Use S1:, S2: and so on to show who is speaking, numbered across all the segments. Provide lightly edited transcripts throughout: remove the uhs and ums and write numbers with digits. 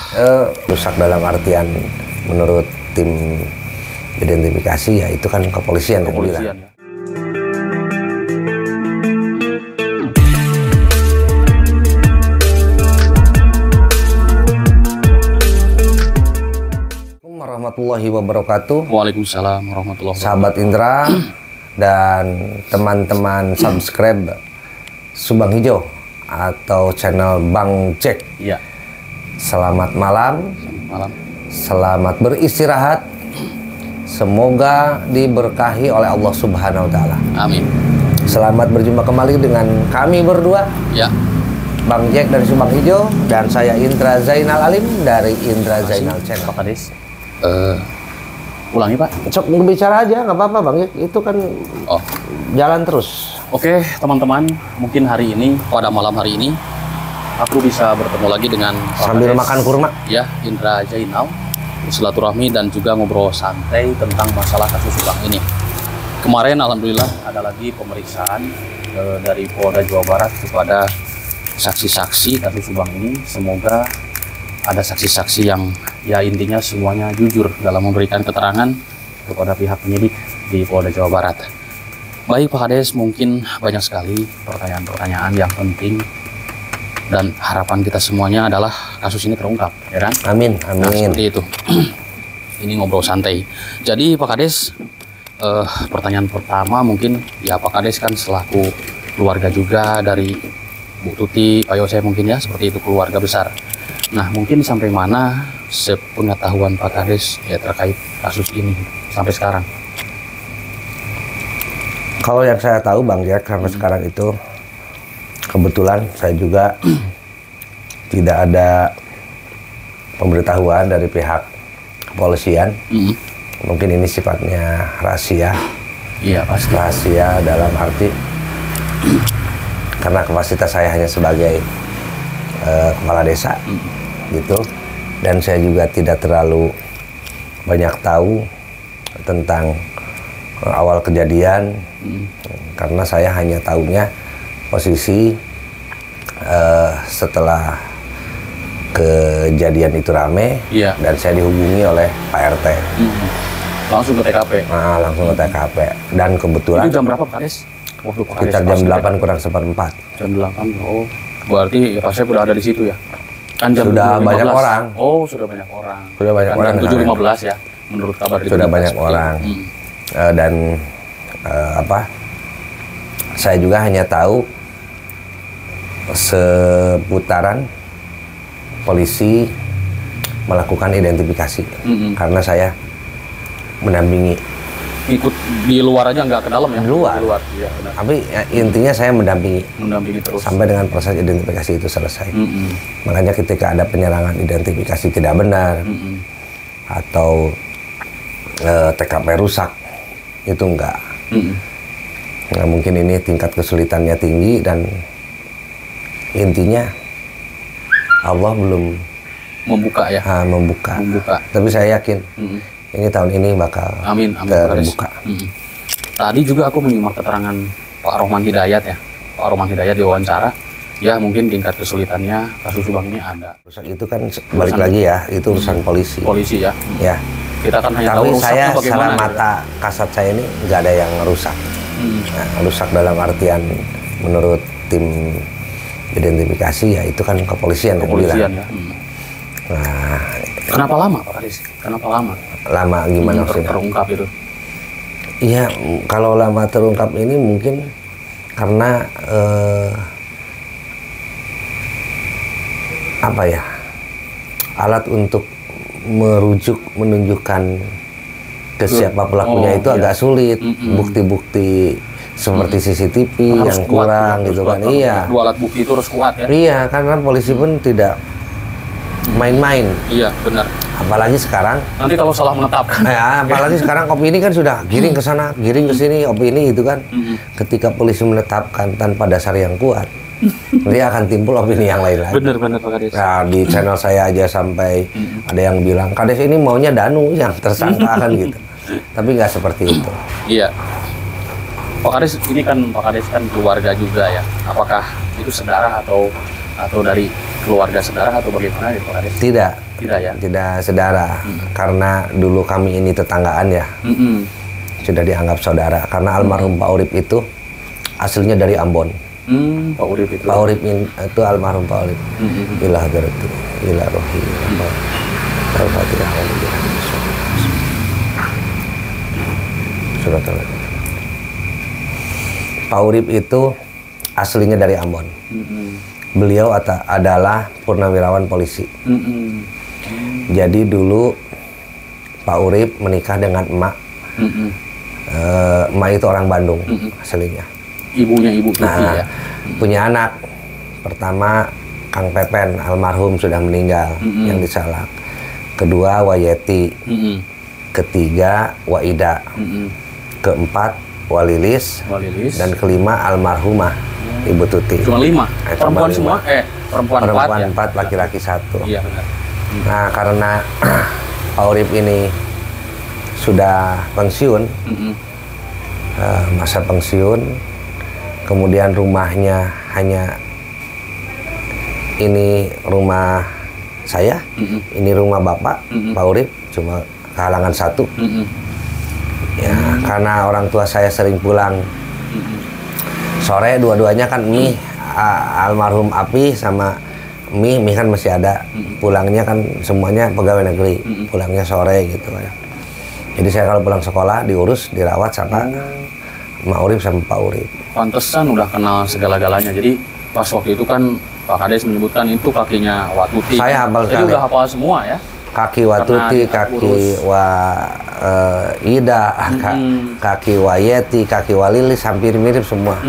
S1: Rusak dalam artian menurut tim identifikasi ya itu kan kepolisian yang bilang.
S2: Ya.
S1: Warahmatullahi wabarakatuh.
S2: Waalaikumsalam warahmatullahi wabarakatuh.
S1: Sahabat Indra dan teman-teman subscribe Subang Hijau atau channel Bang Jack.
S2: Iya.
S1: Selamat malam.
S2: Malam.
S1: Selamat beristirahat. Semoga diberkahi oleh Allah Subhanahu wa taala.
S2: Amin.
S1: Selamat berjumpa kembali dengan kami berdua.
S2: Ya.
S1: Bang Jack dari Subang Hijau dan saya Indra Zainal Alim dari Indra Zainal Channel.
S2: Pak Kades. Ulangi Pak.
S1: Cok bicara aja nggak apa-apa Bang Jack. Itu kan jalan terus.
S2: Oke teman-teman, mungkin hari ini pada malam hari ini aku bisa bertemu lagi dengan Pak
S1: sambil
S2: Kades,
S1: makan kurma.
S2: Ya, Indra Zainal, silaturahmi dan juga ngobrol santai tentang masalah kasus Subang ini. Kemarin alhamdulillah ada lagi pemeriksaan dari Polda Jawa Barat kepada saksi-saksi kasus Subang ini. Semoga ada saksi-saksi yang ya intinya semuanya jujur dalam memberikan keterangan kepada pihak penyidik di Polda Jawa Barat. Baik Pak Kades, mungkin banyak sekali pertanyaan-pertanyaan yang penting dan harapan kita semuanya adalah kasus ini terungkap, ya kan?
S1: Amin, amin.
S2: Nah, seperti itu. Ini ngobrol santai. Jadi Pak Kades, pertanyaan pertama mungkin ya Pak Kades kan selaku keluarga juga dari Bu Tuti, Pak Yose mungkin ya, seperti itu keluarga besar. Nah mungkin sampai mana sepengetahuan Pak Kades ya terkait kasus ini sampai sekarang?
S1: Kalau yang saya tahu Bang Jack sampai sekarang itu kebetulan saya juga tidak ada pemberitahuan dari pihak kepolisian. Mungkin ini sifatnya rahasia.
S2: Iya pasti.
S1: Rahasia dalam arti karena kapasitas saya hanya sebagai kepala desa gitu, dan saya juga tidak terlalu banyak tahu tentang awal kejadian karena saya hanya tahunya posisi setelah kejadian itu rame.
S2: Iya.
S1: Dan saya dihubungi oleh Pak RT.
S2: Langsung ke TKP.
S1: Nah, langsung ke TKP dan kebetulan
S2: itu jam berapa Pak Kades? Waktu Pak Kades
S1: sekitar jam 8 kurang seperempat.
S2: Jam 8. Oh, berarti Pak Syed udah ada di situ ya? Kan jam
S1: Sudah
S2: 7.15.
S1: banyak orang.
S2: Oh, sudah banyak orang.
S1: Sudah banyak
S2: kan
S1: orang.
S2: Jam 7.15 ya, menurut kabar di
S1: Sudah
S2: berita
S1: banyak
S2: seperti
S1: orang.
S2: itu.
S1: Dan saya juga hanya tahu seputaran polisi melakukan identifikasi karena saya mendampingi.
S2: Ikut di luar aja nggak ke dalam ya?
S1: Di luar.
S2: Iya, benar.
S1: Tapi ya, intinya saya mendampingi
S2: Terus.
S1: sampai dengan proses identifikasi itu selesai. Makanya ketika ada penyerangan identifikasi tidak benar atau TKP rusak, itu enggak. Nah, mungkin ini tingkat kesulitannya tinggi dan intinya Allah belum
S2: Membuka ya?
S1: membuka.
S2: Membuka.
S1: Tapi saya yakin ini tahun ini bakal
S2: Amin,
S1: terbuka.
S2: Tadi juga aku menyimak keterangan Pak Rohman Hidayat ya. Pak Rohman Hidayat diwawancara. Ya mungkin tingkat kesulitannya kasus Subang ini ada.
S1: Rusak itu kan balik lagi ya, itu urusan polisi.
S2: Polisi ya.
S1: Ya.
S2: Kita kan hanya
S1: Tapi
S2: tahu
S1: saya
S2: rusaknya
S1: secara
S2: bagaimana.
S1: mata kasat saya ini nggak ada yang rusak. Nah, rusak dalam artian menurut tim identifikasi ya itu kan kepolisian yang bilang.
S2: Ya.
S1: Nah,
S2: kenapa lama Pak Kades? Kenapa lama?
S1: lama gimana maksudnya?
S2: Terungkap itu?
S1: Iya, kalau lama terungkap ini mungkin karena apa ya, alat untuk merujuk menunjukkan ke siapa pelakunya itu agak sulit. Bukti-bukti seperti CCTV
S2: Harus
S1: yang
S2: kuat,
S1: kurang
S2: harus
S1: gitu
S2: kuat,
S1: kan. Iya.
S2: Dua alat bukti itu harus kuat ya.
S1: Iya, karena polisi pun tidak main-main.
S2: Iya benar.
S1: Apalagi sekarang.
S2: Nanti kalau salah menetapkan.
S1: Ya, apalagi sekarang opini kan sudah giring ke sana, giring ke sini opini itu kan. Ketika polisi menetapkan tanpa dasar yang kuat, dia akan timbul opini yang lain lagi.
S2: Bener Pak Kades.
S1: Nah, di channel saya aja sampai ada yang bilang Kades ini maunya Danu yang tersangka kan gitu. Tapi nggak seperti itu.
S2: Iya. Pak Kades ini kan Pak Kades kan keluarga juga ya. Apakah itu saudara atau atau dari keluarga saudara atau bagaimana gitu Pak Kades?
S1: Tidak.
S2: Tidak ya?
S1: Tidak saudara. Karena dulu kami ini tetanggaan ya. Sudah dianggap saudara. Karena almarhum Pak Urip itu aslinya dari Ambon.
S2: Pak Urip itu?
S1: Pak Urip itu almarhum Pak Urip. Ilah hadrati, ilah rohi. Al-Fatihah. Surat Al-Fatihah. Pak Urip itu aslinya dari Ambon. Beliau adalah purnawirawan polisi. Jadi dulu Pak Urip menikah dengan emak. Emak itu orang Bandung aslinya.
S2: Ibunya Ibu Tuti ya?
S1: Punya anak. Pertama Kang Pepen, almarhum sudah meninggal, yang disalak. Kedua Wayeti. Ketiga Waida. Keempat Walilis. Dan kelima almarhumah Ibu Tuti.
S2: Cuma 5? Perempuan semua? Perempuan
S1: 4, laki-laki 1.
S2: Iya benar.
S1: Nah karena Pak Urip ini sudah pensiun, masa pensiun, kemudian rumahnya hanya ini rumah saya, ini rumah Bapak, Pak Urip, cuma kehalangan 1. Ya, karena orang tua saya sering pulang sore, dua-duanya kan Mi, almarhum Api sama Mi kan masih ada, pulangnya kan semuanya pegawai negeri, pulangnya sore gitu ya. Jadi saya kalau pulang sekolah diurus, dirawat sama Mak Urip sama Pak Urip.
S2: Pantesan udah kenal segala-galanya. Jadi pas waktu itu kan Pak Kades menyebutkan itu kakinya Watuti.
S1: Saya hafal sekali.
S2: Jadi udah hafal semua ya?
S1: Kaki Watuti, kaki Ida, kaki Wayeti, kaki Walilis, hampir mirip semua.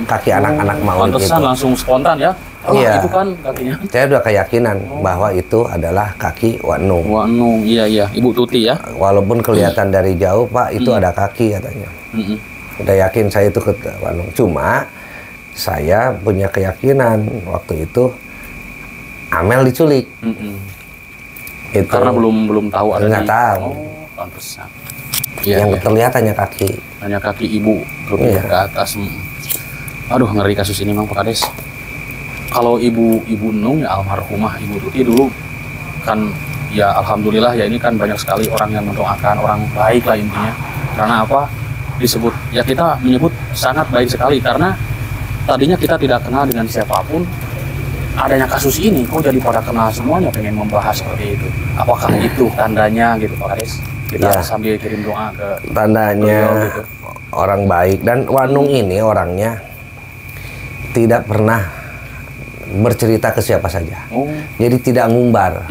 S1: Kaki anak-anak Mak Urip itu.
S2: Pantesan langsung spontan ya?
S1: Iya.
S2: Itu kan kakinya.
S1: Saya udah keyakinan bahwa itu adalah kaki Wak Nung.
S2: Wak Nung, iya. Ibu Tuti ya?
S1: Walaupun kelihatan dari jauh, Pak, itu ada kaki katanya. Udah yakin saya itu ke Wak Nung. Cuma saya punya keyakinan waktu itu Amel diculik. Itu
S2: karena belum tahu ada.
S1: Nggak tahu.
S2: Oh, pantesan.
S1: Yang terlihat hanya kaki.
S2: Hanya kaki Ibu Tuti ke atas. Aduh, ngeri kasus ini Mang Pak Kades. Kalau Ibu Nung ya almarhumah Ibu Tuti dulu kan ya alhamdulillah ya, ini kan banyak sekali orang yang mendoakan, orang baik lah intinya. Karena apa? Disebut ya, kita menyebut sangat baik sekali karena tadinya kita tidak kenal dengan siapapun. Adanya kasus ini kok jadi pada kenal semuanya, pengen membahas seperti itu. Apakah itu tandanya gitu Pak Kades? Kita sambil kirim doa ke
S1: tandanya gitu. Orang baik. Dan Wak Nung ini orangnya tidak pernah bercerita ke siapa saja. Jadi tidak ngumbar.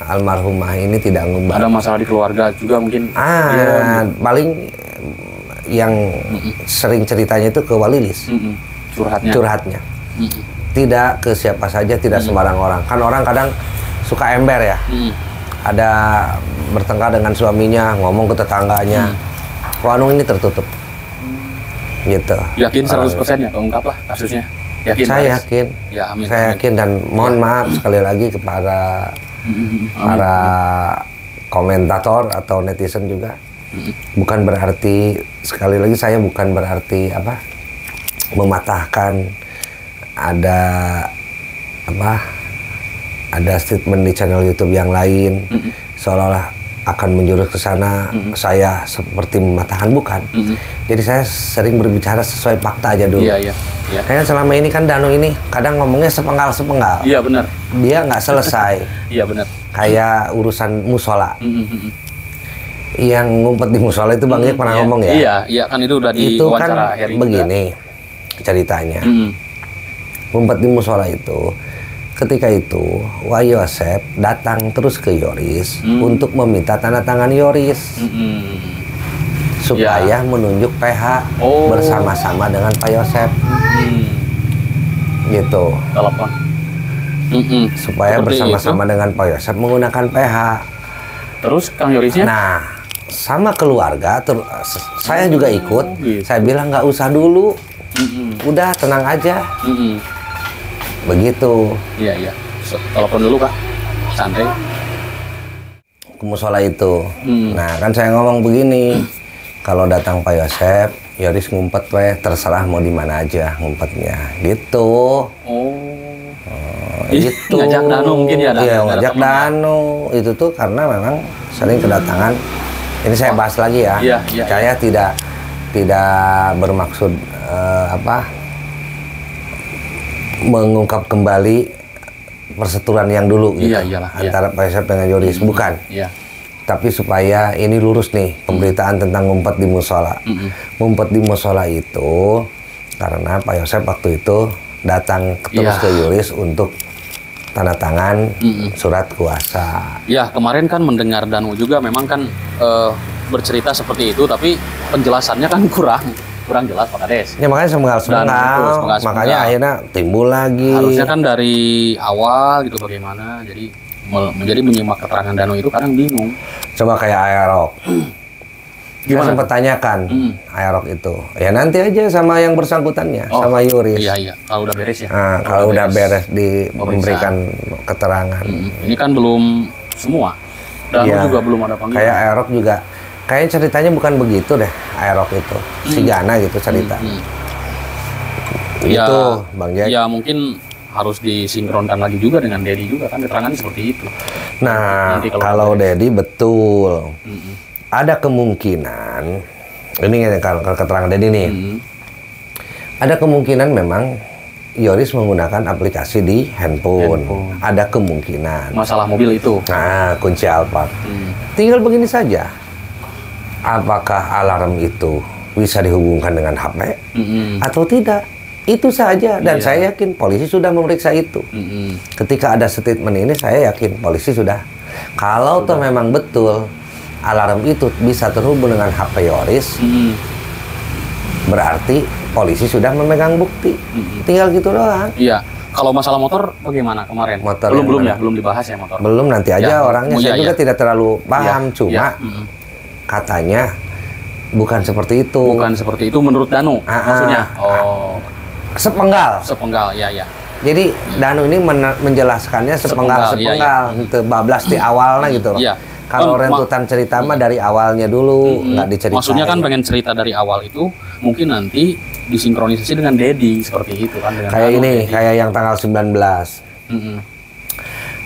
S1: Almarhumah ini tidak ngumbar.
S2: Ada masalah di keluarga juga mungkin.
S1: Paling yang sering ceritanya itu ke Walilis. Curhatnya. Tidak ke siapa saja, tidak sembarang orang. Kan orang kadang suka ember ya. Ada bertengkar dengan suaminya, ngomong ke tetangganya. Wak Nung ini tertutup. Gitu.
S2: Yakin 100% ya terungkap lah kasusnya? Yakin,
S1: saya yakin.
S2: Ya, amin.
S1: Saya yakin, dan mohon maaf sekali lagi kepada para komentator atau netizen juga. Bukan berarti, sekali lagi saya bukan berarti mematahkan ada statement di channel YouTube yang lain seolah-olah akan menjurus ke sana. Saya seperti mematahkan, bukan. Jadi saya sering berbicara sesuai fakta aja dulu.
S2: Iya.
S1: Karena selama ini kan Danung ini kadang ngomongnya sepenggal.
S2: Iya benar.
S1: Dia nggak selesai.
S2: Iya benar.
S1: Kayak urusan musola. Yang ngumpet di musola itu Bang Yek pernah ngomong ya.
S2: Iya kan itu udah di
S1: itu
S2: wawancara
S1: kan begini ceritanya. Ngumpet di musola itu. Ketika itu, Wak Yosep datang terus ke Yoris untuk meminta tanda tangan Yoris supaya menunjuk PH bersama-sama dengan Pak Yosep, gitu.
S2: Telepon.
S1: Supaya bersama-sama dengan Pak Yosep menggunakan PH.
S2: Terus Kang Yorisnya?
S1: Nah, sama keluarga, saya juga ikut.
S2: Gitu.
S1: Saya bilang nggak usah dulu, udah tenang aja. Begitu.
S2: Iya. Telepon dulu Kak, santai.
S1: Ke musola itu. Nah kan saya ngomong begini, kalau datang Pak Yosep, Yoris ngumpet terserah mau di mana aja ngumpetnya, gitu. itu.
S2: Ngajak Danu mungkin ya.
S1: Iya, ngajak Danu. Itu tuh karena memang sering kedatangan. Ini saya bahas lagi ya.
S2: Iya.
S1: Saya tidak bermaksud mengungkap kembali perseturuan yang dulu gitu. Antara Pak Yosep dengan Yoris, bukan.
S2: Iya.
S1: Tapi supaya ini lurus nih pemberitaan tentang ngumpet di musola. Ngumpet di musola itu karena Pak Yosep waktu itu datang terus ke Yoris untuk tanda tangan surat kuasa. Ya,
S2: kemarin kan mendengar Danu juga memang kan bercerita seperti itu, tapi penjelasannya kan kurang jelas Pak Kades.
S1: Ya makanya semenggal. Makanya akhirnya timbul lagi.
S2: Harusnya kan dari awal gitu bagaimana. Jadi menyimak keterangan Danu itu kadang bingung.
S1: Coba kayak Aerok. Gimana? Saya sempat tanyakan Aerok itu. Ya nanti aja sama yang bersangkutannya, sama Yoris.
S2: Iya. Kalau udah beres ya.
S1: Nah, kalau udah beres memberikan keterangan.
S2: Ini kan belum semua. Danu juga belum ada panggilan.
S1: Kayak Aerok juga. Kayaknya ceritanya bukan begitu deh, Aerok itu. Si Gana gitu cerita. Itu, Bang Jack.
S2: Ya mungkin harus disinkronkan lagi juga dengan Dedi juga kan keterangannya seperti itu.
S1: Nah, kalau Dedi betul. Ada kemungkinan, ini kalau keterangan Dedi nih. Ada kemungkinan memang Yoris menggunakan aplikasi di handphone. Ada kemungkinan.
S2: Masalah mobil itu.
S1: Nah, kunci Alphard. Tinggal begini saja. Apakah alarm itu bisa dihubungkan dengan HP atau tidak? Itu saja, dan saya yakin polisi sudah memeriksa itu. Ketika ada statement ini, saya yakin polisi sudah. Kalau toh memang betul alarm itu bisa terhubung dengan HP Yoris, berarti polisi sudah memegang bukti. Tinggal gitu doang.
S2: Iya. Kalau masalah motor bagaimana kemarin?
S1: Motor
S2: belum dibahas ya motor.
S1: Belum, nanti aja orangnya. Saya juga tidak terlalu paham, cuma katanya bukan seperti itu.
S2: Bukan seperti itu menurut Danu maksudnya.
S1: Sepenggal,
S2: ya.
S1: Jadi Danu ini menjelaskannya sepenggal. Itu bablas di awalnya gitu loh. Kalau rentutan cerita mah dari awalnya dulu, nggak diceritain.
S2: Maksudnya kan pengen cerita dari awal itu, mungkin nanti disinkronisasi dengan Dedi seperti itu kan.
S1: Kayak Danu, kayak yang tanggal 19.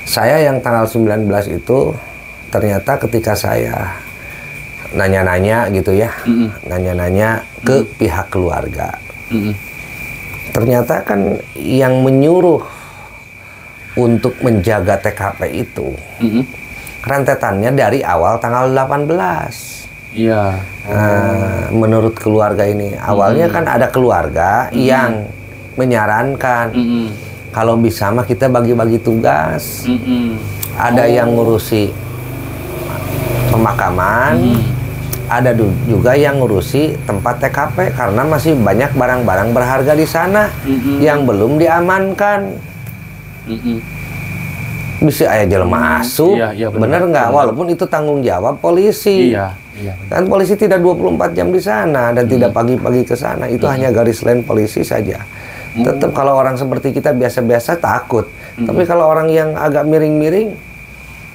S1: Saya yang tanggal 19 itu ternyata ketika saya nanya-nanya gitu ya, nanya-nanya ke pihak keluarga. Ternyata kan yang menyuruh untuk menjaga TKP itu rentetannya dari awal tanggal 18.
S2: Iya.
S1: Menurut keluarga ini awalnya kan ada keluarga yang menyarankan kalau bisa mah kita bagi-bagi tugas. Ada yang ngurusi pemakaman. Ada juga yang ngurusi tempat TKP karena masih banyak barang-barang berharga di sana yang belum diamankan. Bisa aja jelema asup, bener nggak? Walaupun itu tanggung jawab polisi. Kan polisi tidak 24 jam di sana dan tidak pagi-pagi ke sana. Itu hanya garis lain polisi saja. Tetap kalau orang seperti kita biasa-biasa takut. Tapi kalau orang yang agak miring-miring,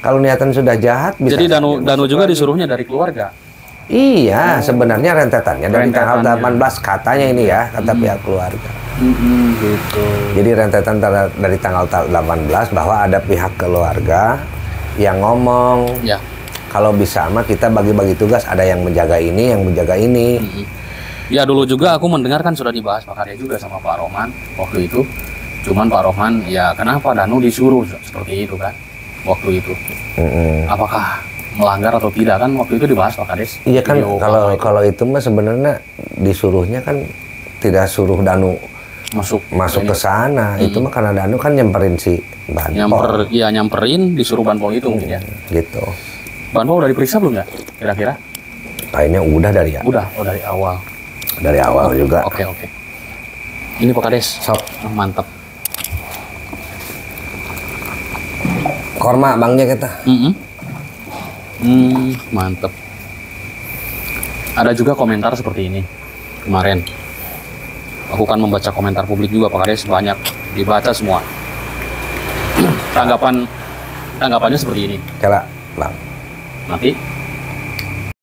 S1: kalau niatan sudah jahat, bisa.
S2: Jadi Danu juga disuruhnya dari keluarga.
S1: Iya, sebenarnya rentetannya dari tanggal 18 katanya ini ya, kata pihak keluarga.
S2: Gitu.
S1: Jadi rentetan dari tanggal 18 bahwa ada pihak keluarga yang ngomong, kalau bisa mah kita bagi-bagi tugas, ada yang menjaga ini, yang menjaga ini.
S2: Ya dulu juga aku mendengarkan sudah dibahas Pak Kades juga sama Pak Rohman waktu itu. Cuman Pak Rohman, ya kenapa Danu disuruh seperti itu kan waktu itu? Apakah melanggar atau tidak kan waktu itu dibahas Pak Kades?
S1: Iya kan, kalau itu mah sebenarnya disuruhnya kan tidak suruh Danu masuk ke sana. Itu mah karena Danu kan nyamperin si Banpol.
S2: Nyamperin disuruh Banpol itu mungkin ya.
S1: Gitu.
S2: Banpol udah diperiksa belum ya kira-kira?
S1: Kayaknya udah dari ya.
S2: Udah, dari awal.
S1: Dari awal juga.
S2: Oke. Ini Pak Kades, mantap.
S1: Korma bangnya kita.
S2: Mantep. Ada juga komentar seperti ini kemarin. Aku kan membaca komentar publik juga Pak Kades, banyak dibaca semua. Tanggapannya seperti ini.
S1: Coba, Bang.
S2: Nanti